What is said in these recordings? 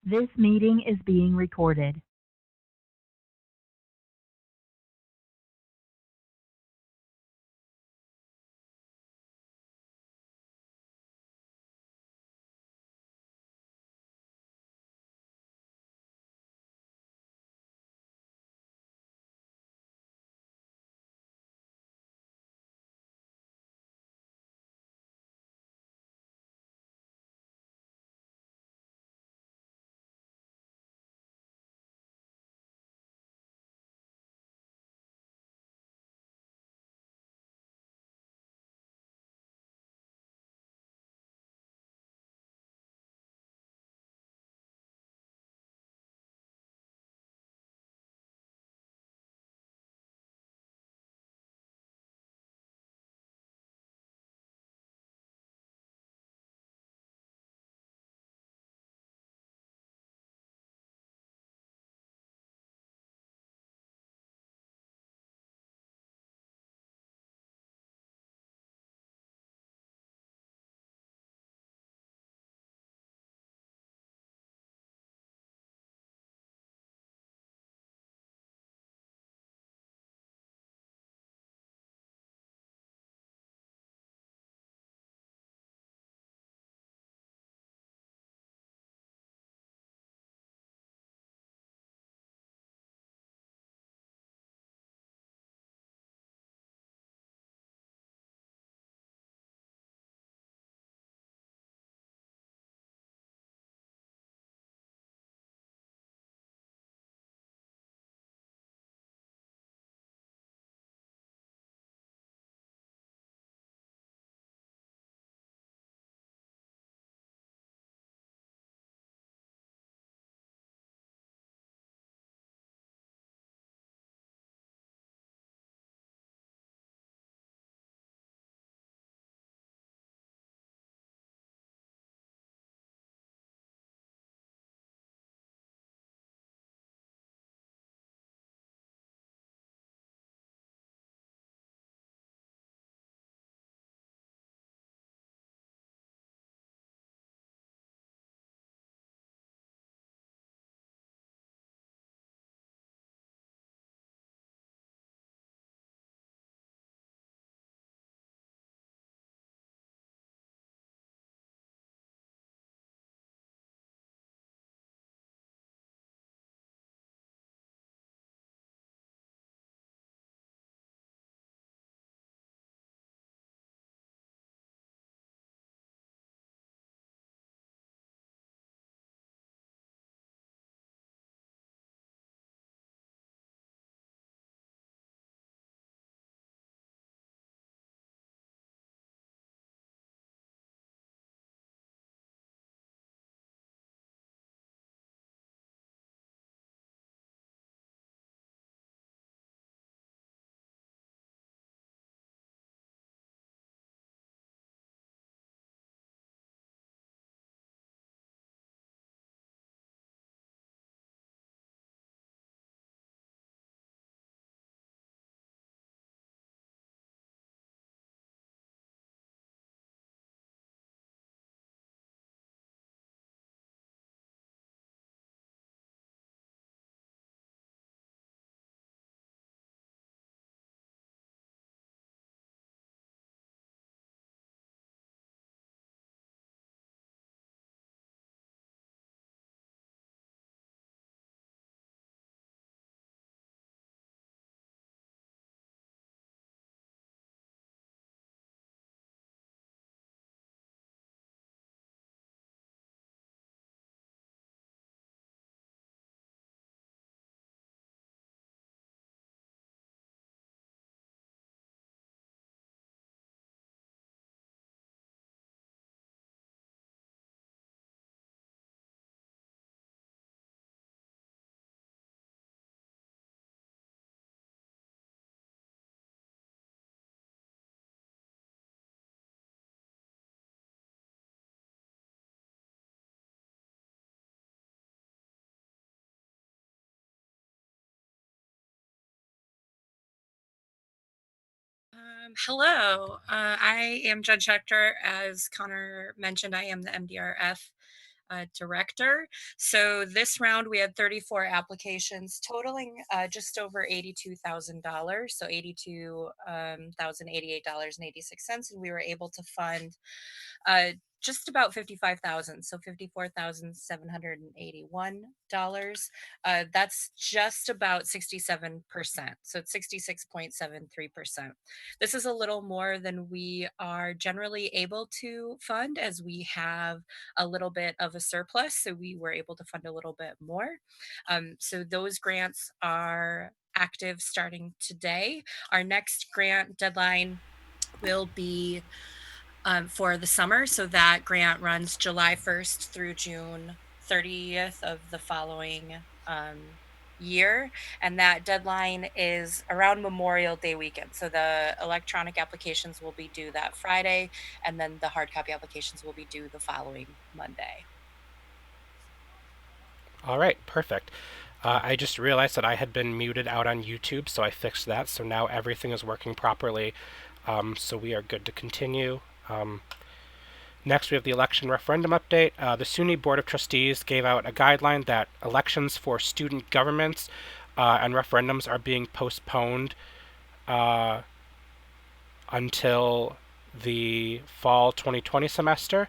This meeting is being recorded. Hello. I am Judge Hector. As Connor mentioned, I am the MDRF. director. So this round we had 34 applications totaling just over $82,000. So $82,088.86. And we were able to fund uh, just about 55,000, so $54,781. That's just about 67%. So it's 66.73%. This is a little more than we are generally able to fund, as we have a little bit of a surplus. So we were able to fund a little bit more. So those grants are active starting today. Our next grant deadline will be for the summer. So that grant runs July 1st through June 30th of the following year. And that deadline is around Memorial Day weekend. So the electronic applications will be due that Friday, and then the hard copy applications will be due the following Monday. All right, perfect. I just realized that I had been muted out on YouTube, so I fixed that. So now everything is working properly. So we are good to continue. Next, we have the election referendum update. The SUNY Board of Trustees gave out a guideline that elections for student governments and referendums are being postponed uh, until the fall 2020 semester.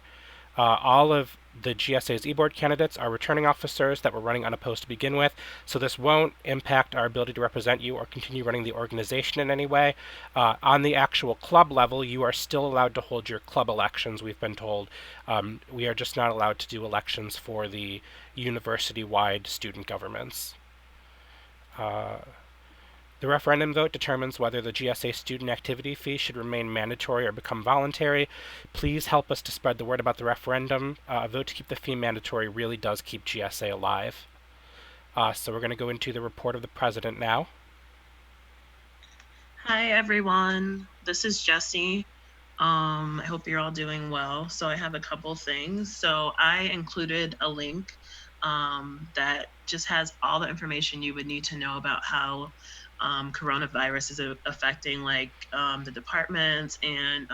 All of the GSA's e-board candidates are returning officers that were running unopposed to begin with, so this won't impact our ability to represent you or continue running the organization in any way. On the actual club level, you are still allowed to hold your club elections, we've been told. We are just not allowed to do elections for the university-wide student governments. The referendum vote determines whether the GSA student activity fee should remain mandatory or become voluntary. Please help us to spread the word about the referendum. A vote to keep the fee mandatory really does keep GSA alive. So we're going to go into the report of the president now. Hi, everyone. This is Jessie. I hope you're all doing well. So I have a couple things. So I included a link that just has all the information you would need to know about how coronavirus is affecting the departments and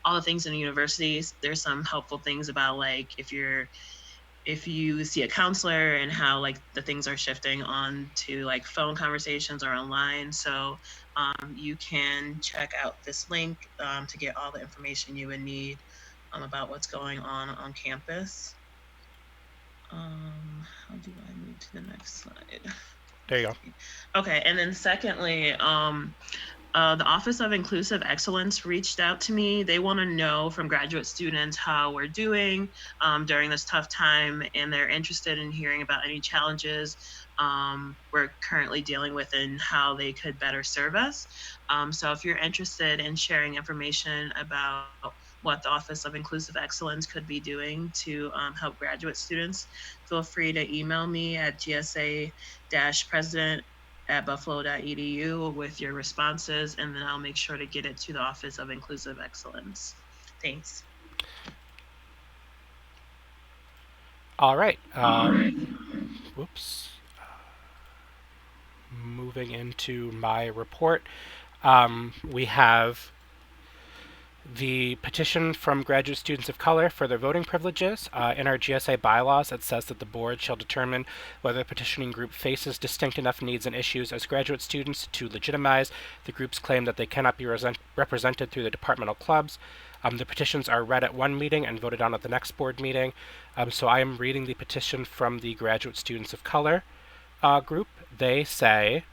all the things in the universities. There's some helpful things about if you see a counselor and how the things are shifting on to phone conversations or online. So you can check out this link to get all the information you would need about what's going on campus. How do I move to the next slide? There you go. Okay, and then secondly, the Office of Inclusive Excellence reached out to me. They want to know from graduate students how we're doing during this tough time, and they're interested in hearing about any challenges we're currently dealing with and how they could better serve us. So if you're interested in sharing information about what the Office of Inclusive Excellence could be doing to help graduate students, feel free to email me at gsa-president@buffalo.edu with your responses, and then I'll make sure to get it to the Office of Inclusive Excellence. Thanks. All right. Whoops. Moving into my report, we have the petition from graduate students of color for their voting privileges. In our GSA bylaws, it says that the board shall determine whether the petitioning group faces distinct enough needs and issues as graduate students to legitimize the group's claim that they cannot be represented through the departmental clubs. The petitions are read at one meeting and voted on at the next board meeting. So I am reading the petition from the graduate students of color group. They say,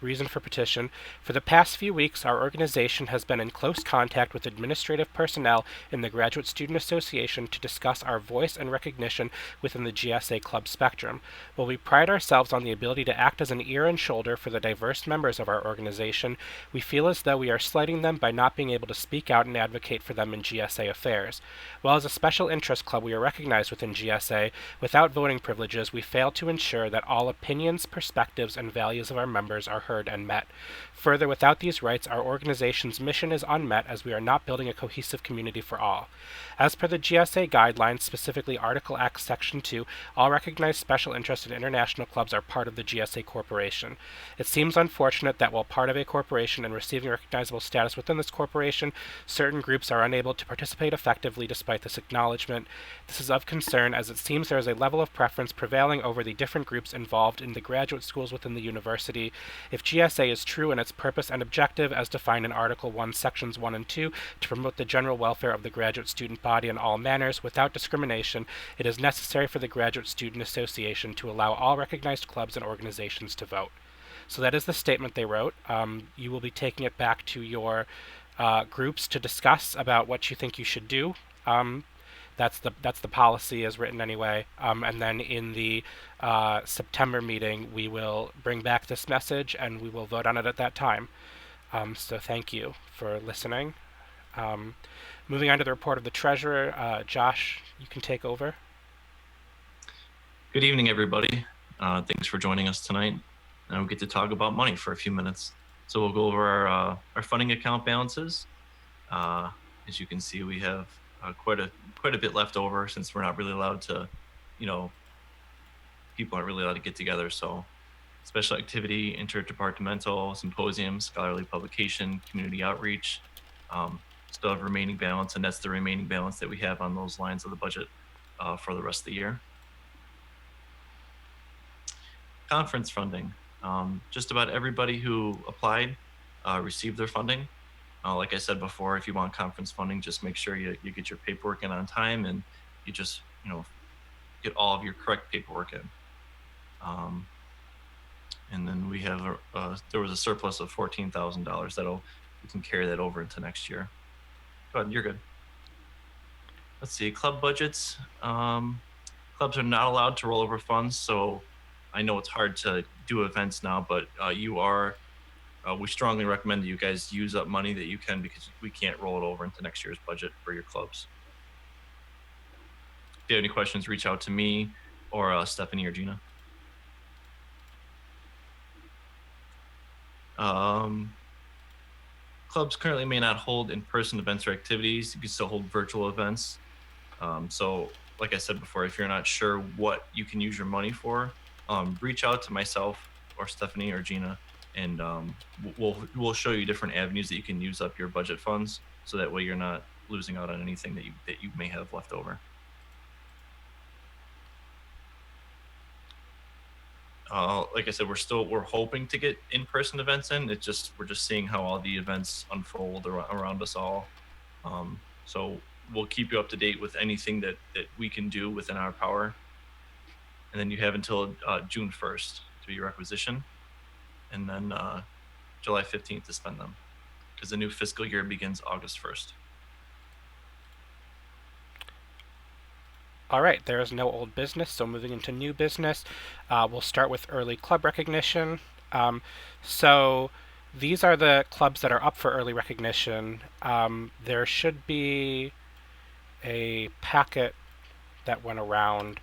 reason for petition: for the past few weeks, our organization has been in close contact with administrative personnel in the Graduate Student Association to discuss our voice and recognition within the GSA club spectrum. While we pride ourselves on the ability to act as an ear and shoulder for the diverse members of our organization, we feel as though we are slighting them by not being able to speak out and advocate for them in GSA affairs. While as a special interest club we are recognized within GSA, without voting privileges, we fail to ensure that all opinions, perspectives, and values of our members are heard and met. Further, without these rights, our organization's mission is unmet as we are not building a cohesive community for all. As per the GSA guidelines, specifically Article X, Section 2, all recognized special interest and international clubs are part of the GSA Corporation. It seems unfortunate that while part of a corporation and receiving recognizable status within this corporation, certain groups are unable to participate effectively despite this acknowledgement. This is of concern as it seems there is a level of preference prevailing over the different groups involved in the graduate schools within the university. If GSA is true in its purpose and objective as defined in Article 1, Sections 1 and 2, to promote the general welfare of the graduate student body in all manners without discrimination, it is necessary for the Graduate Student Association to allow all recognized clubs and organizations to vote. So that is the statement they wrote. You will be taking it back to your groups to discuss about what you think you should do. That's the policy as written anyway. And then in the September meeting, we will bring back this message and we will vote on it at that time. So thank you for listening. Moving on to the report of the treasurer, Josh, you can take over. Good evening, everybody. Thanks for joining us tonight. And we get to talk about money for a few minutes. So we'll go over our funding account balances. As you can see, we have quite a bit left over since we're not really allowed to, people aren't really allowed to get together. So special activity, interdepartmental, symposium, scholarly publication, community outreach, still have remaining balance, and that's the remaining balance that we have on those lines of the budget for the rest of the year. Conference funding. Just about everybody who applied received their funding. Like I said before, if you want conference funding, just make sure you get your paperwork in on time and you just, get all of your correct paperwork in. And then we have, there was a surplus of $14,000 we can carry that over into next year. Go ahead, you're good. Let's see, club budgets. Clubs are not allowed to roll over funds, so I know it's hard to do events now, but we strongly recommend that you guys use up money that you can because we can't roll it over into next year's budget for your clubs. If you have any questions, reach out to me or Stephanie or Gina. Clubs currently may not hold in-person events or activities. You can still hold virtual events. So like I said before, if you're not sure what you can use your money for, reach out to myself or Stephanie or Gina, and we'll show you different avenues that you can use up your budget funds, so that way you're not losing out on anything that you may have left over. Like I said, we're hoping to get in-person events in. We're just seeing how all the events unfold around us all. So we'll keep you up to date with anything that we can do within our power. And then you have until June 1st to do your requisition, and then July 15th to spend them, because the new fiscal year begins August 1st. All right, there is no old business, so moving into new business, we'll start with early club recognition. So these are the clubs that are up for early recognition. There should be a packet that went around.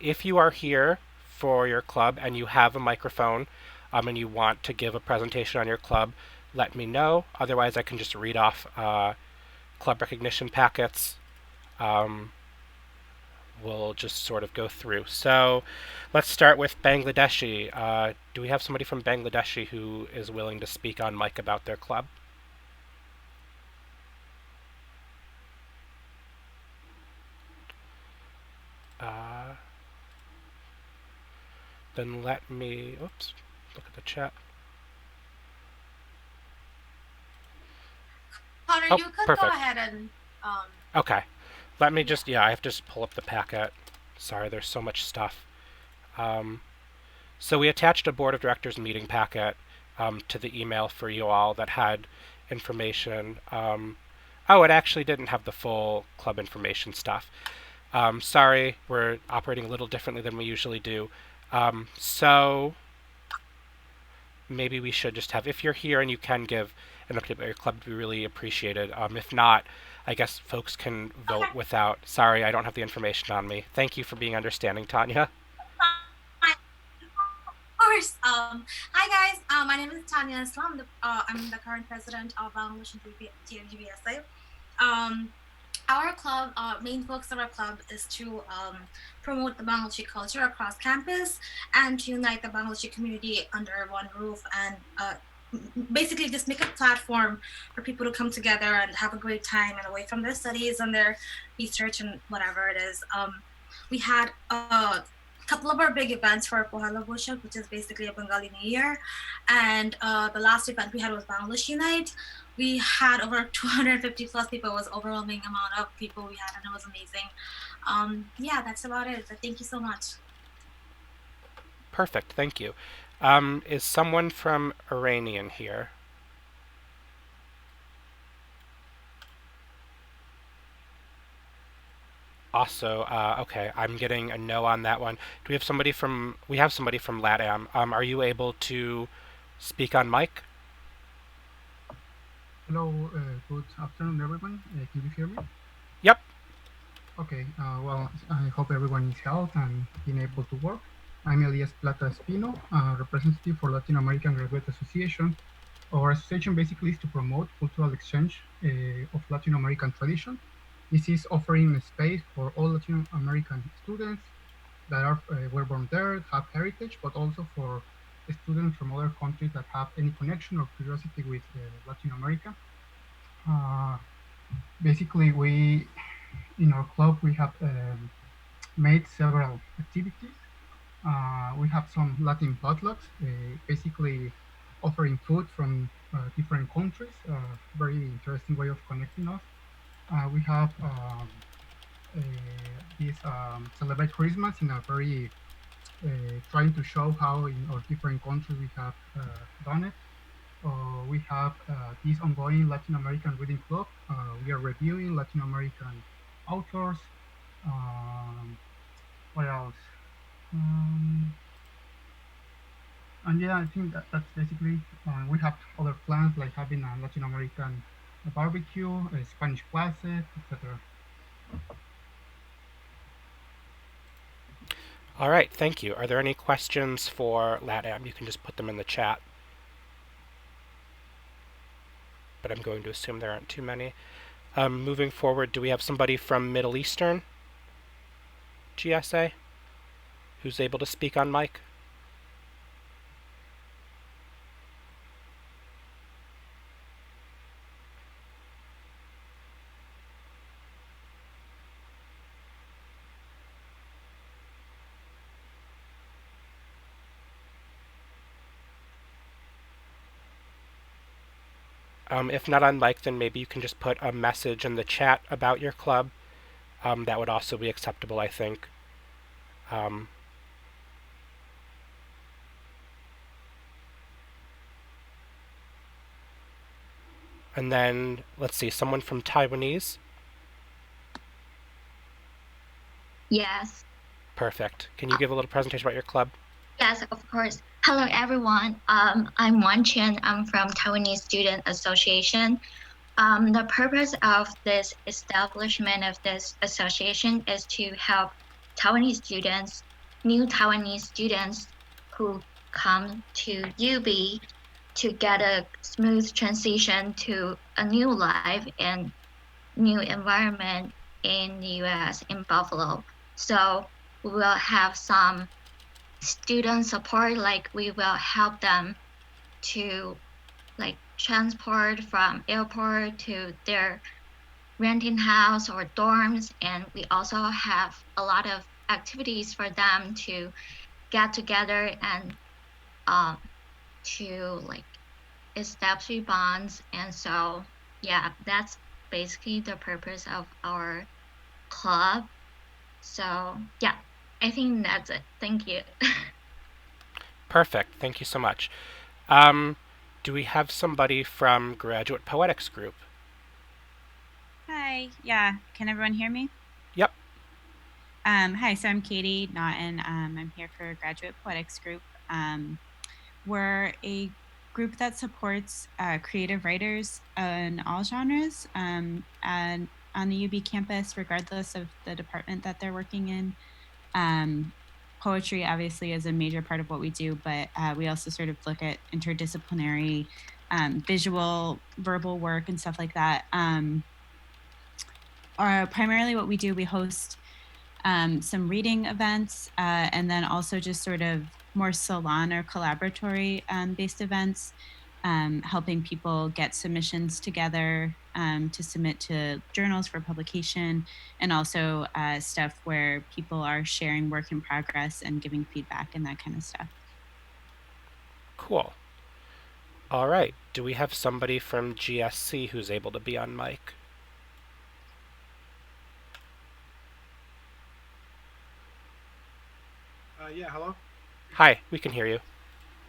If you are here for your club and you have a microphone and you want to give a presentation on your club, let me know. Otherwise, I can just read off club recognition packets. We'll just sort of go through. So let's start with Bangladeshi. Do we have somebody from Bangladeshi who is willing to speak on mic about their club? Then let me, oops, look at the chat. Connor, Oh, you could perfect. go ahead and Okay. Let me just, I have to just pull up the packet. Sorry, there's so much stuff. So we attached a board of directors meeting packet to the email for you all that had information. Oh, it actually didn't have the full club information stuff. Sorry, we're operating a little differently than we usually do. So maybe we should just have, if you're here and you can give an update about your club, to be really appreciated. If not, I guess folks can vote without. Sorry, I don't have the information on me. Thank you for being understanding, Tanya. or course. Hi guys. My name is Tanya Islam. I'm the current president of Bangladesh GBSA. Our club, main focus of our club is to promote the Bangladeshi culture across campus and to unite the Bangladeshi community under one roof and basically just make a platform for people to come together and have a great time and away from their studies and their research and whatever it is. We had a couple of our big events for Pohala Boishakh, which is basically a Bengali New Year. And the last event we had was Bangladesh Unite. We had over 250 plus people. It was an overwhelming amount of people we had, and it was amazing. Yeah, that's about it. But thank you so much. Perfect, thank you. Is someone from Iranian here? Also, okay, I'm getting a no on that one. Do we have somebody from, we have somebody from LATAM. Are you able to speak on mic? Hello, good afternoon, everyone. Can you hear me? Yep. Okay, well, I hope everyone is healthy and being able to work. I'm Elias Plata Espino, representative for Latin American Graduate Association. Our association basically is to promote cultural exchange of Latin American tradition. This is offering a space for all Latin American students that are were born there, have heritage, but also for students from other countries that have any connection or curiosity with Latin America. Basically, we in our club we have made several activities. We have some Latin potlucks, basically offering food from different countries. Very interesting way of connecting us. We have this celebrate Christmas in a very trying to show how in our different countries we have done it. We have this ongoing Latin American Reading Club. We are reviewing Latin American authors. What else? And yeah, I think that's basically, we have other plans like having a Latin American barbecue, Spanish classes, etc. All right, thank you. Are there any questions for LATAM? You can just put them in the chat. But I'm going to assume there aren't too many. Moving forward, do we have somebody from Middle Eastern GSA who's able to speak on mic? If not on mic, then maybe you can just put a message in the chat about your club. That would also be acceptable, I think. And then, let's see, someone from Taiwanese? Yes. Perfect. Can you give a little presentation about your club? Yes, of course. Hello, everyone. I'm Wan Chen. I'm from Taiwanese Student Association. The purpose of this establishment of this association is to help Taiwanese students, new Taiwanese students who come to UB to get a smooth transition to a new life and new environment in the US, in Buffalo. So we will have some student support, like we will help them to like transport from airport to their renting house or dorms, and we also have a lot of activities for them to get together and to like establish bonds. And so yeah, that's basically the purpose of our club. So yeah, I think that's it. Thank you. Perfect. Thank you so much. Do we have somebody from Graduate Poetics Group? Hi. Yeah. Can everyone hear me? Yep. Hi. So I'm Katie Naughton. I'm here for Graduate Poetics Group. We're a group that supports creative writers in all genres and on the UB campus, regardless of the department that they're working in. poetry obviously is a major part of what we do, but we also sort of look at interdisciplinary visual, verbal work and stuff like that. Primarily what we do, we host some reading events and then also just sort of more salon or collaboratory based events, helping people get submissions together to submit to journals for publication, and also stuff where people are sharing work in progress and giving feedback and that kind of stuff. Cool. All right. Do we have somebody from GSC who's able to be on mic? Yeah, hello? Hi, we can hear you.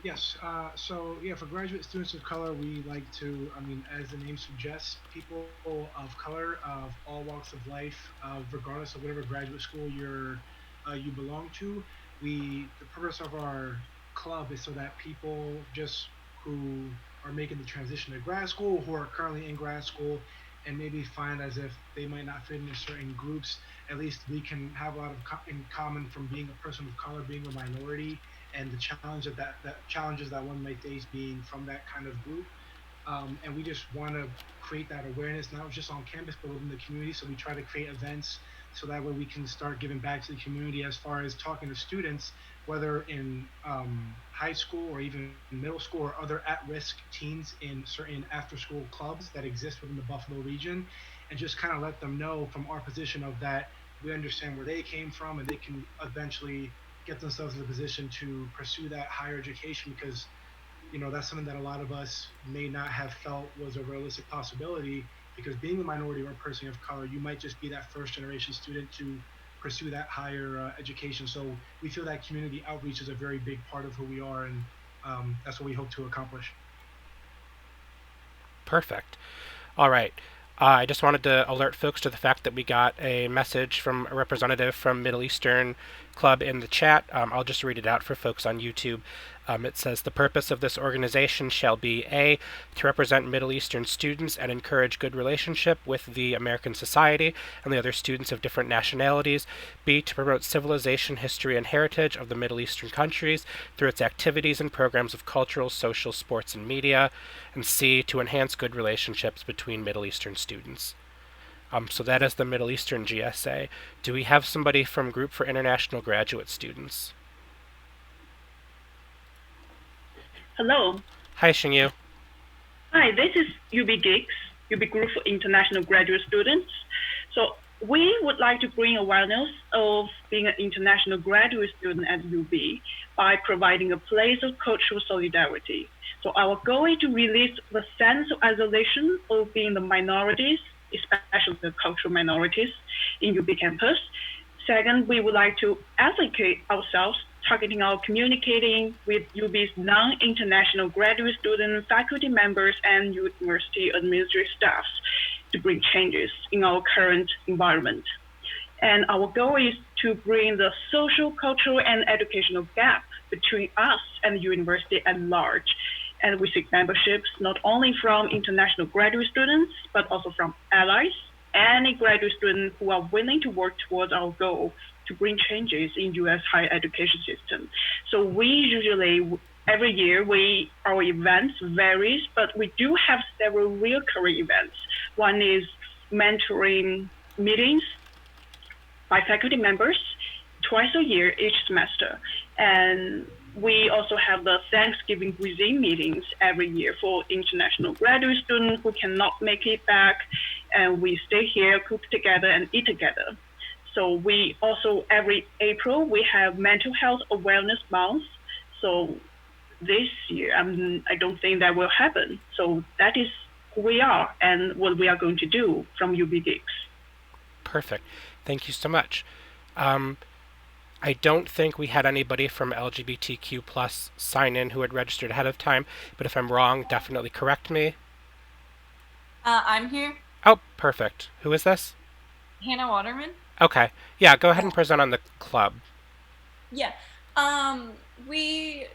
Yes, so yeah, for graduate students of color, we like to, as the name suggests, people of color of all walks of life, regardless of whatever graduate school you belong to. The purpose of our club is so that people just who are making the transition to grad school, who are currently in grad school, and maybe find as if they might not fit into certain groups, at least we can have a lot of in common from being a person of color, being a minority, and the challenges that one might face being from that kind of group. And we just want to create that awareness, not just on campus, but within the community. So we try to create events so that way we can start giving back to the community as far as talking to students, whether in high school or even middle school or other at-risk teens in certain after-school clubs that exist within the Buffalo region, and just kind of let them know from our position of that we understand where they came from and they can eventually get themselves in a position to pursue that higher education, because that's something that a lot of us may not have felt was a realistic possibility, because being a minority or a person of color, you might just be that first generation student to pursue that higher education. So we feel that community outreach is a very big part of who we are, and that's what we hope to accomplish. Perfect. All right. I just wanted to alert folks to the fact that we got a message from a representative from Middle Eastern Club in the chat. I'll just read it out for folks on YouTube. It says, the purpose of this organization shall be A, to represent Middle Eastern students and encourage good relationship with the American society and the other students of different nationalities. B, to promote civilization, history, and heritage of the Middle Eastern countries through its activities and programs of cultural, social, sports, and media. And C, to enhance good relationships between Middle Eastern students. So that is the Middle Eastern GSA. Do we have somebody from Group for International Graduate Students? Hello. Hi, Xingyu. Hi, this is UB GIGS, UB Group for International Graduate Students. So we would like to bring awareness of being an international graduate student at UB by providing a place of cultural solidarity. So our goal is to release the sense of isolation of being the minorities, especially the cultural minorities in UB campus. Second, we would like to advocate ourselves, targeting our communicating with UB's non-international graduate student faculty members and university administrative staffs to bring changes in our current environment. And our goal is to bring the social, cultural, and educational gap between us and the university at large. And we seek memberships not only from international graduate students, but also from allies, any graduate students who are willing to work towards our goal to bring changes in U.S. higher education system. So we usually, every year, our events varies, but we do have several recurring events. One is mentoring meetings by faculty members twice a year each semester. And we also have the Thanksgiving cuisine meetings every year for international graduate students who cannot make it back. And we stay here, cook together, and eat together. So we also, every April, we have Mental Health Awareness Month. So this year, I don't think that will happen. So that is who we are and what we are going to do from UB GIGS. Perfect. Thank you so much. I don't think we had anybody from LGBTQ plus sign in who had registered ahead of time, but if I'm wrong, definitely correct me. I'm here. Oh, perfect. Who is this? Hannah Waterman. Okay. Yeah, go ahead and present on the club. Yeah. We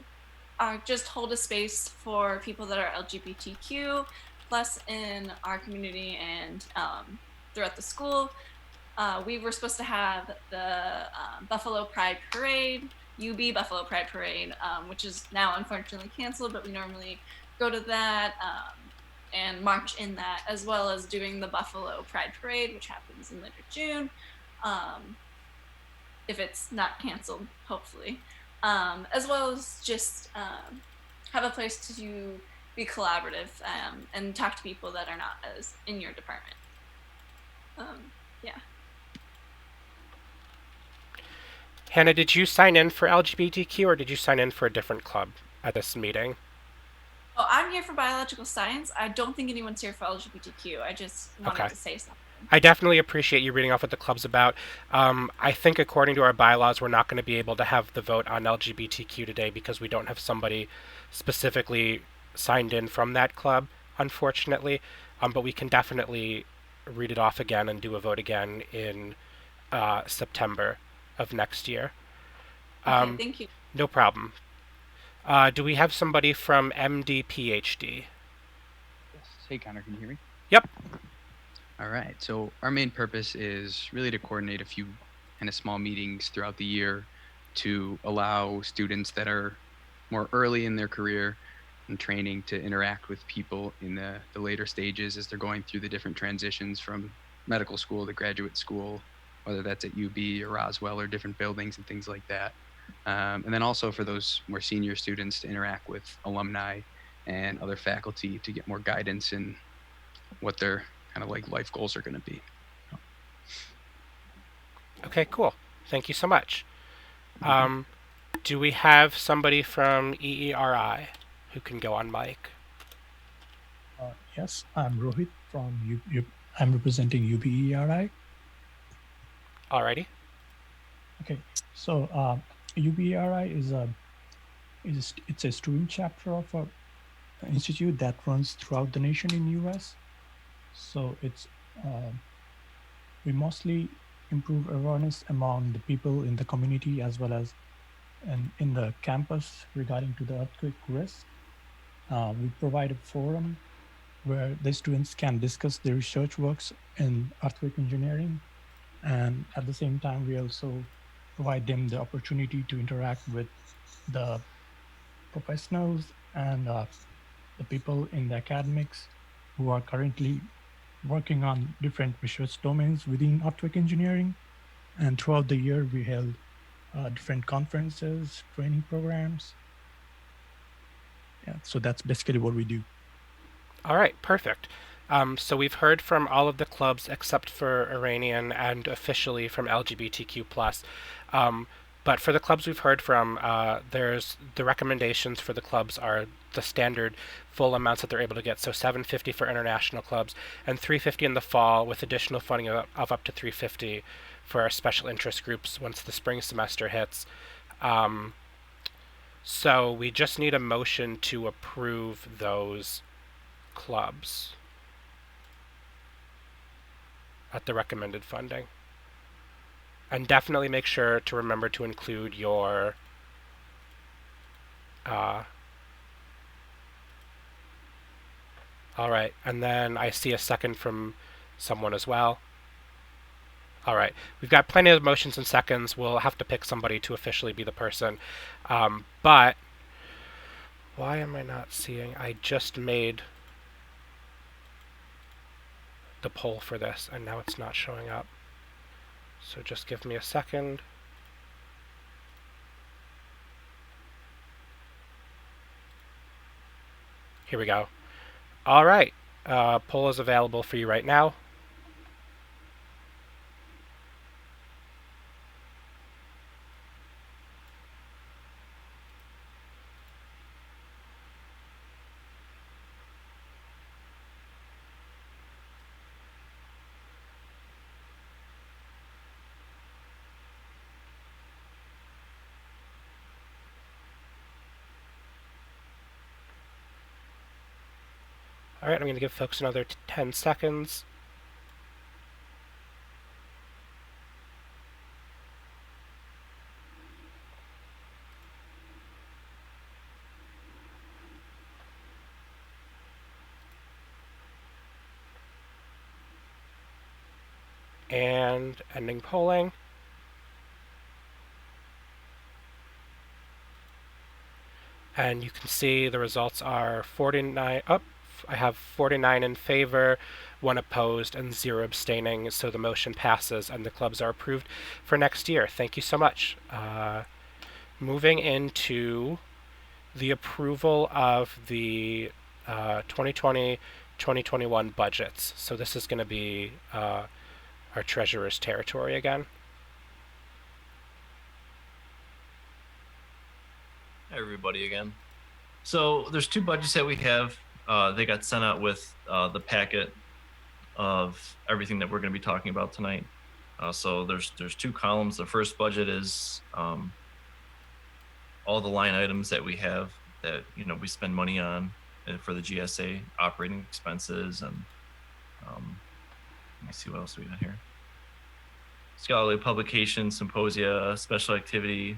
just hold a space for people that are LGBTQ plus in our community and throughout the school. We were supposed to have the Buffalo Pride Parade UB Buffalo Pride Parade, which is now unfortunately canceled, but we normally go to that and march in that, as well as doing the Buffalo Pride Parade, which happens in later June, if it's not canceled, hopefully, as well as just have a place to be collaborative and talk to people that are not as in your department. Yeah. Hannah, did you sign in for LGBTQ or did you sign in for a different club at this meeting? Oh, I'm here for biological science. I don't think anyone's here for LGBTQ. I just wanted to say something. I definitely appreciate you reading off what the club's about. I think according to our bylaws, we're not going to be able to have the vote on LGBTQ today because we don't have somebody specifically signed in from that club, unfortunately. But we can definitely read it off again and do a vote again in September of next year. Okay, thank you. No problem. Do we have somebody from MD-PhD? Yes. Hey, Connor, can you hear me? Yep. All right. So our main purpose is really to coordinate a few kind of small meetings throughout the year to allow students that are more early in their career and training to interact with people in the later stages as they're going through the different transitions from medical school to graduate school, whether that's at UB or Roswell or different buildings and things like that. And then also for those more senior students to interact with alumni and other faculty to get more guidance in what their kind of like life goals are going to be. Okay, cool. Thank you so much. Do we have somebody from EERI who can go on mic? Yes, I'm Rohit from I'm representing UBERI. Alrighty. Okay, so UBERI it's a student chapter of an institute that runs throughout the nation in US. So it's we mostly improve awareness among the people in the community as well as in the campus regarding to the earthquake risk. We provide a forum where the students can discuss their research works in earthquake engineering, and at the same time we also provide them the opportunity to interact with the professionals and the people in the academics who are currently working on different research domains within earthquake engineering. And throughout the year we held different conferences, training programs. Yeah, so that's basically what we do. All right, perfect. So we've heard from all of the clubs except for Iranian and officially from LGBTQ+. But for the clubs we've heard from, there's the recommendations for the clubs are the standard full amounts that they're able to get. So $750 for international clubs and $350 in the fall with additional funding of up to $350 for our special interest groups once the spring semester hits. So we just need a motion to approve those clubs at the recommended funding. And definitely make sure to remember to include your all right, and then I see a second from someone as well. All right, we've got plenty of motions and seconds. We'll have to pick somebody to officially be the person. But why am I not seeing? I just made the poll for this, and now it's not showing up. So just give me a second. Here we go. All right, poll is available for you right now. All right, I'm going to give folks another 10 seconds. And ending polling. And you can see the results are 49 up. I have 49 in favor, 1 opposed, and 0 abstaining. So the motion passes and the clubs are approved for next year. Thank you so much. Moving into the approval of the 2020-2021 budgets. So this is going to be our treasurer's territory again. Hi, everybody again. So there's 2 budgets that we have. They got sent out with the packet of everything that we're going to be talking about tonight. So there's 2 columns. The first budget is all the line items that we have that we spend money on for the GSA operating expenses, and let me see what else we got here. Scholarly publication, symposia, special activity.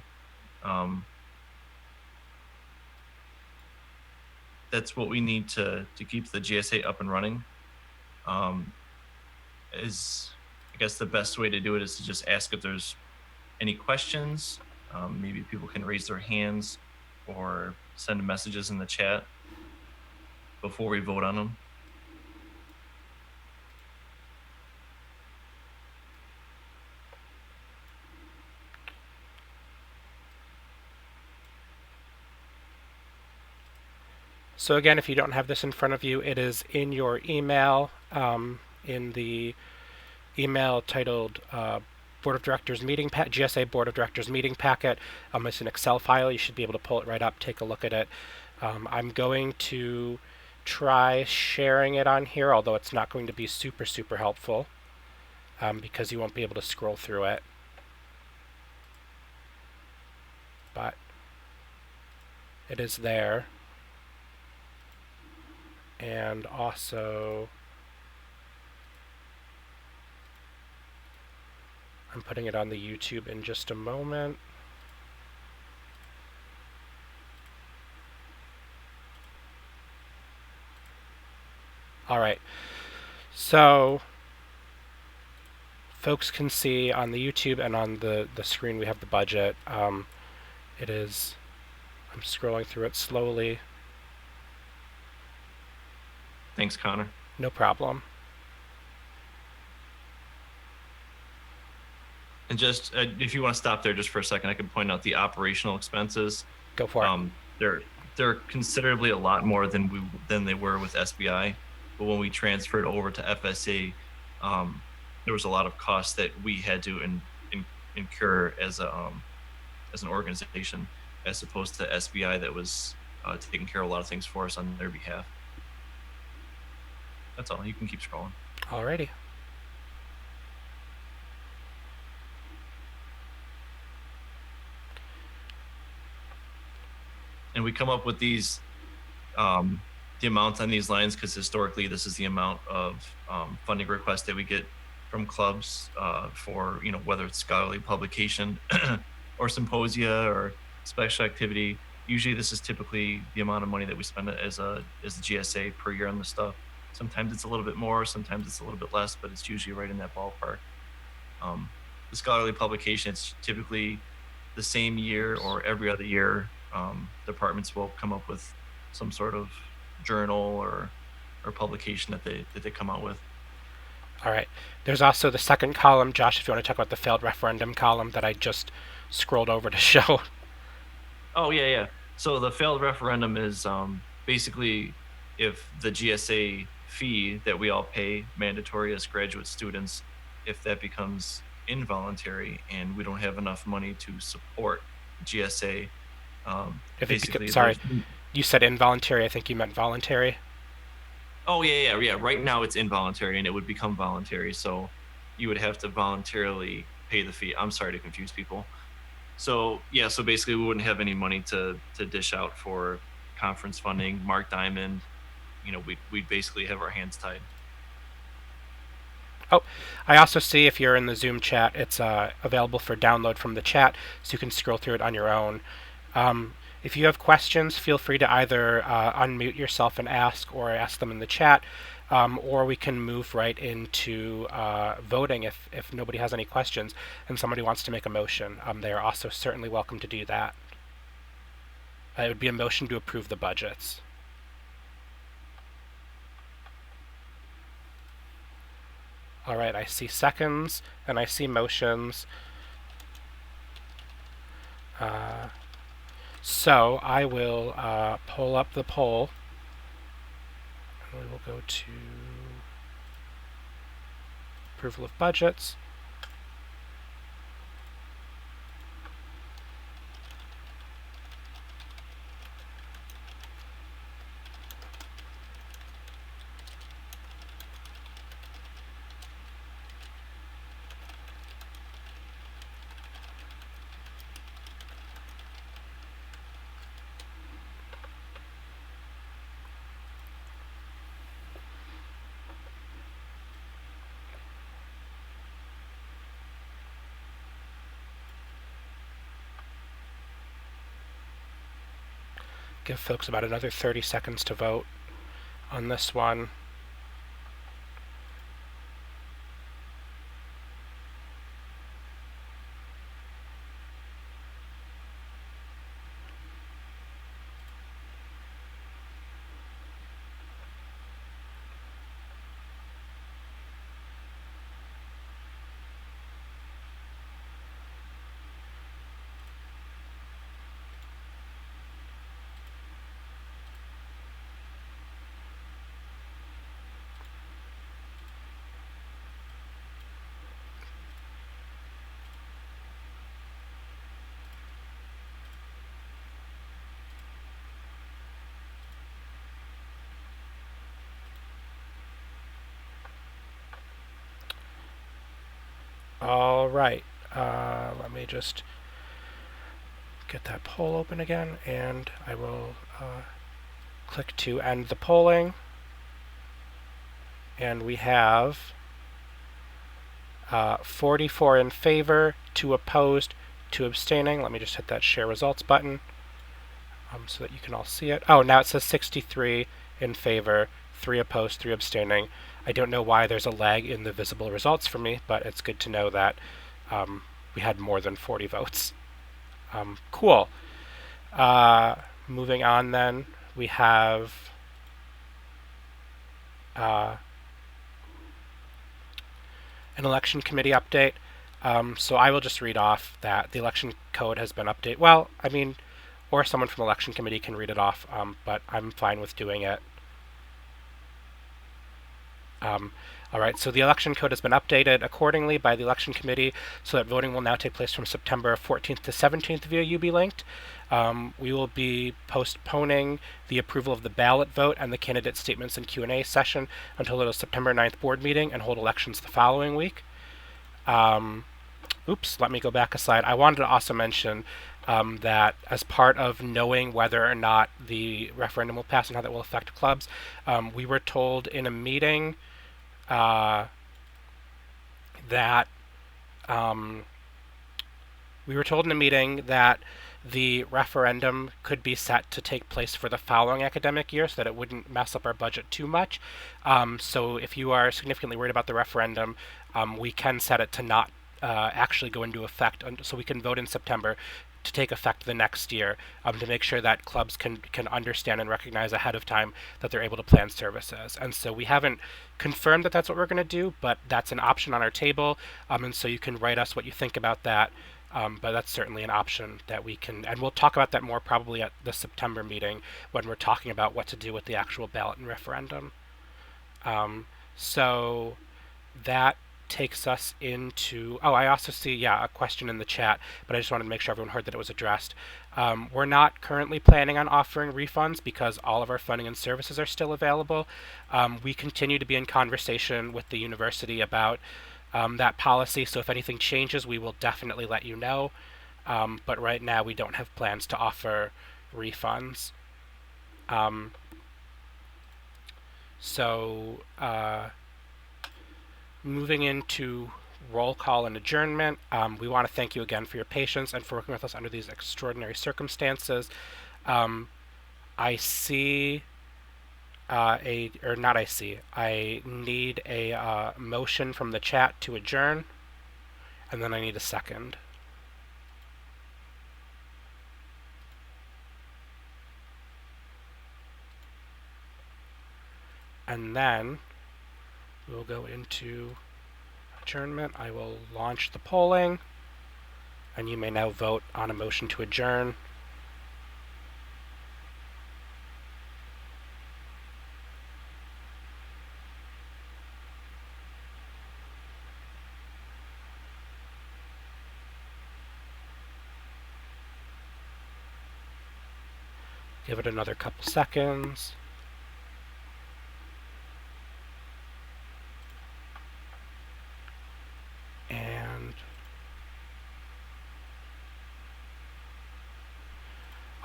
That's what we need to keep the GSA up and running. Is I guess the best way to do it is to just ask if there's any questions. Maybe people can raise their hands or send messages in the chat before we vote on them. So again, if you don't have this in front of you, it is in your email, in the email titled Board of Directors meeting GSA Board of Directors meeting packet. It's an Excel file. You should be able to pull it right up, take a look at it. I'm going to try sharing it on here, although it's not going to be super helpful because you won't be able to scroll through it. But it is there. And also, I'm putting it on the YouTube in just a moment. All right, so folks can see on the YouTube and on the screen we have the budget. It is, I'm scrolling through it slowly. Thanks, Connor. No problem. And just if you want to stop there just for a second, I can point out the operational expenses. Go for it. They're considerably a lot more than they were with SBI, but when we transferred over to FSA, there was a lot of costs that we had to incur as an organization, as opposed to SBI that was taking care of a lot of things for us on their behalf. That's all. You can keep scrolling. Alrighty. And we come up with these, the amounts on these lines, because historically this is the amount of funding requests that we get from clubs for, whether it's scholarly publication or symposia or special activity. Usually this is typically the amount of money that we spend as the GSA per year on this stuff. Sometimes it's a little bit more, sometimes it's a little bit less, but it's usually right in that ballpark. The scholarly publication, it's typically the same year or every other year. Departments will come up with some sort of journal or publication that they come out with. All right. There's also the second column, Josh, if you want to talk about the failed referendum column that I just scrolled over to show. Oh, yeah. So the failed referendum is basically if the GSA fee that we all pay mandatory as graduate students, if that becomes involuntary and we don't have enough money to support GSA. Sorry, you said involuntary. I think you meant voluntary. Oh, yeah. Right now it's involuntary and it would become voluntary. So you would have to voluntarily pay the fee. I'm sorry to confuse people. So, yeah, so basically we wouldn't have any money to dish out for conference funding, Mark Diamond. We'd basically have our hands tied. Oh, I also see if you're in the Zoom chat, it's available for download from the chat, so you can scroll through it on your own. If you have questions, feel free to either unmute yourself and ask, or ask them in the chat, or we can move right into voting if nobody has any questions and somebody wants to make a motion. They are also certainly welcome to do that. It would be a motion to approve the budgets. All right, I see seconds and I see motions. So I will pull up the poll. And we will go to approval of budgets. Give folks about another 30 seconds to vote on this one. All right, let me just get that poll open again, and I will click to end the polling. And we have 44 in favor, 2 opposed, 2 abstaining. Let me just hit that share results button so that you can all see it. Oh, now it says 63 in favor, 3 opposed, 3 abstaining. I don't know why there's a lag in the visible results for me, but it's good to know that we had more than 40 votes. Cool. Moving on then, we have an election committee update. So I will just read off that the election code has been updated. Well, I mean, or someone from the election committee can read it off, but I'm fine with doing it. All right, so the election code has been updated accordingly by the election committee so that voting will now take place from September 14th to 17th via UB Linked. We will be postponing the approval of the ballot vote and the candidate statements and Q&A session until the September 9th board meeting and hold elections the following week. Oops, let me go back a slide. I wanted to also mention that as part of knowing whether or not the referendum will pass and how that will affect clubs, we were told in a meeting that the referendum could be set to take place for the following academic year so that it wouldn't mess up our budget too much. So if you are significantly worried about the referendum, we can set it to not actually go into effect, so we can vote in September to take effect the next year, to make sure that clubs can understand and recognize ahead of time that they're able to plan services. And so we haven't confirmed that that's what we're going to do, but that's an option on our table, and so you can write us what you think about that. But that's certainly an option that we can, and we'll talk about that more probably at the September meeting when we're talking about what to do with the actual ballot and referendum. So that takes us into, oh, I also see, a question in the chat, but I just wanted to make sure everyone heard that it was addressed. We're not currently planning on offering refunds because all of our funding and services are still available. We continue to be in conversation with the university about that policy, so if anything changes, we will definitely let you know. But right now, we don't have plans to offer refunds. Moving into roll call and adjournment, we want to thank you again for your patience and for working with us under these extraordinary circumstances. I need a motion from the chat to adjourn, and then I need a second. and then we'll go into adjournment. I will launch the polling, and you may now vote on a motion to adjourn. Give it another couple seconds. And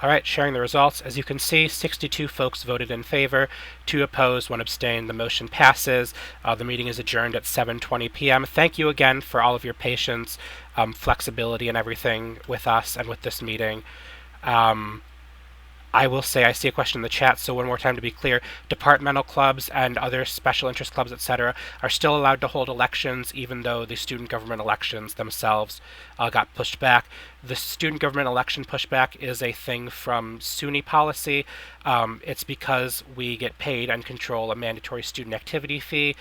all right, sharing the results. As you can see, 62 folks voted in favor, 2 opposed, 1 abstained. The motion passes. The meeting is adjourned at 7:20 p.m. Thank you again for all of your patience, flexibility, and everything with us and with this meeting. I will say, I see a question in the chat, so one more time to be clear, departmental clubs and other special interest clubs, etc., are still allowed to hold elections, even though the student government elections themselves got pushed back. The student government election pushback is a thing from SUNY policy. It's because we get paid and control a mandatory student activity fee.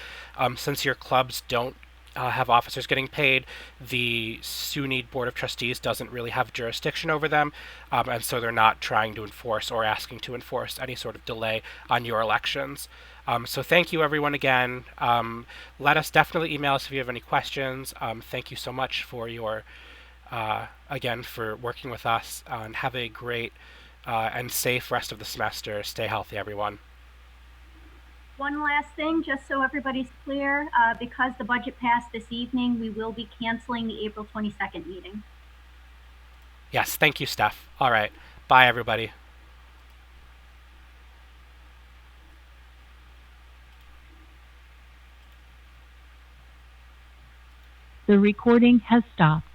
Since your clubs don't have officers getting paid, the SUNY Board of Trustees doesn't really have jurisdiction over them, and so they're not trying to enforce or asking to enforce any sort of delay on your elections. So thank you everyone again. Let us definitely email us if you have any questions. Thank you so much for your, again, for working with us, and have a great and safe rest of the semester. Stay healthy, everyone. One last thing, just so everybody's clear, because the budget passed this evening, we will be canceling the April 22nd meeting. Yes, thank you, Steph. All right. Bye, everybody. The recording has stopped.